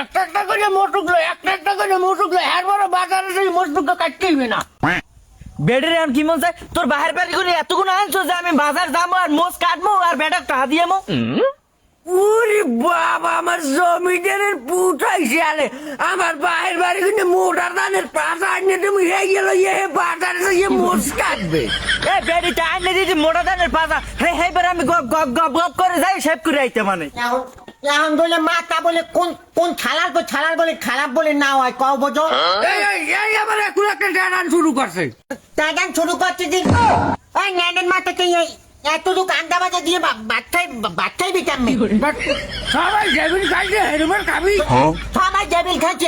একটা একটা করে মোটুকলো একটা একটা করে মোটুকলো এরপরে বাজারে সেই মোটুকটা কাটতেইবে না। বেডের এখন কি মন চাই তোর বাহির বাড়ি করে এতগুলো আনছো যে আমি বাজার যাবো আর মোষ কাটবো আর বেটা টাকা দিয়ে ওরে বাবা আমার জমিদারের পুটাইছে আরে আমার বাহির বাড়ি কিন্তু মোটার ধানের পাতা আনিয়ে তুমি হয়ে গেল বাজারে গিয়ে মোষ কাটবে। এই বেডিটা আনলে দিদি মোটা দানের পাতা হে হে বের আমি গপ গপ গপ গপ করে যাই শেভ করে আইতে মানে এখন বলে মাতা বলে কোন কোন ছালার বলে খারাপ বলে না হয় কও বোঝো। এই আবার এখন একটা ডান শুরু করছে। তাই শুরু করছে যে ওই ন্যানের মাথাকে এতটুকু আন্ডা বাজা দিয়ে বাচ্চাই বিটাম সবাই জেবিল খাইছে হেরুমের খাবি সবাই জেবিল খাচ্ছে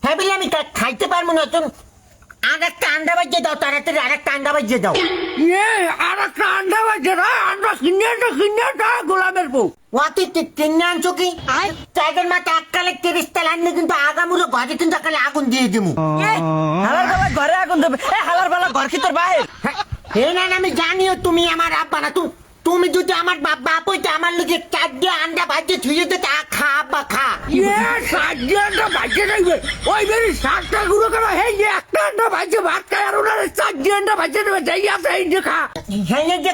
হেবিল আমি খাইতে পারবো না তুমি আর একটা আন্ডা বাজিয়ে দাও তাড়াতাড়ি আর একটা আন্ডা বাজিয়ে দাও। আর একটা আন্ডা বাজছে না আন্ডা কিনে গোলামের বউ ওয়াতি কিনে আনছো কি টাইগার মাথা এককালে 30 তাল আনলে কিন্তু আগামুলো ঘরে কিন্তু একালে আগুন দিয়ে দিমু। হালার বেলা ঘরে আগুন দেবে হালার বেলা ঘর কি তোর বাহির হে না আমি জানিও তুমি আমার আব্বা না তুমি যদি আমার বাপ হইতে আমার লোকে 4 আন্ডা ভাজে ছুঁয়ে দে খা আব্বা খা। সাতটি আন্ডা ভাজছে যাইবে ওই বেরি 7টা গুঁড়ো কেন হে একটা আন্ডা ভাজছে ভাত খায় আর ওনার 4টি আন্ডা ভাজছে দেবে যাই আছে এই যে খা হ্যাঁ যে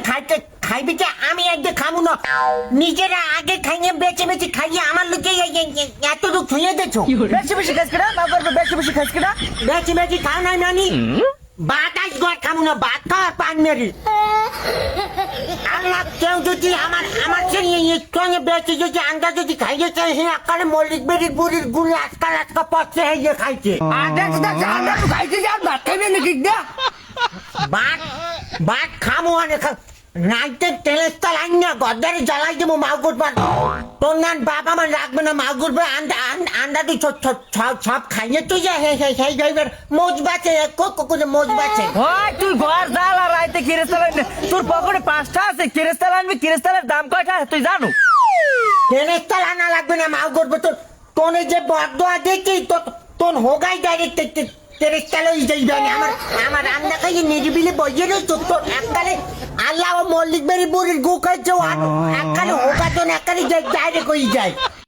খাইবি যে আমি একদিন খাবো না নিজেরা আগে খাইয়ে বেছে খাইয়ে আমার লোকে এতটুকু ছুঁয়ে দেছো। বেশি বেশি খাস কিনা না করবে বেশি বেশি খাস কিনা বেছে খাও নাই নানি বাতাস ঘর খাবো না ভাত খাওয়ার পান মেরি আল্লাহ কেউ যদি আমার সঙ্গে বেশি যদি আন্ডা যদি খাইয়ে চাই হে আকারে মল্লিক বেরির বুড়ির গুলি আজকাল পথে হয়ে খাইছে আন্ডা তো খাইছে যার ভাত খাইবে নাকি না ভাত খামো অনেক নাইতে তেলের তাল আইনা গদ্দারে জ্বালাই দেবো মাগুর পান তোর নান বাপ আমার রাখবে না মাগুর আন্ডা তুই সব খাইয়ে তুই যা হে যাইবার মোজ বাঁচে করে মোজ বাঁচে হয় তুই ঘর জাল আর রাইতে কিরেস্তাল আনবি তোর পকেটে 5টা আছে কিরেস্তাল আনবি কিরেস্তালের দাম কয়টা তুই জানো তেলের তাল আনা লাগবে না মাগুর তোনে যে বদয়া দেখি তোর হোগাই ডাইরেক্ট তেরেস্তাল হয়ে যাইবে আমার রান্না খাইয়ে নিরিবিলি বইয়ে রয়েছ তোর এককালে আল্লাহ মল্লিক বেরি বুড়ির গু খাইছে এককালে হোগা তোর এককালে ডাইরেক্ট হয়ে যায়।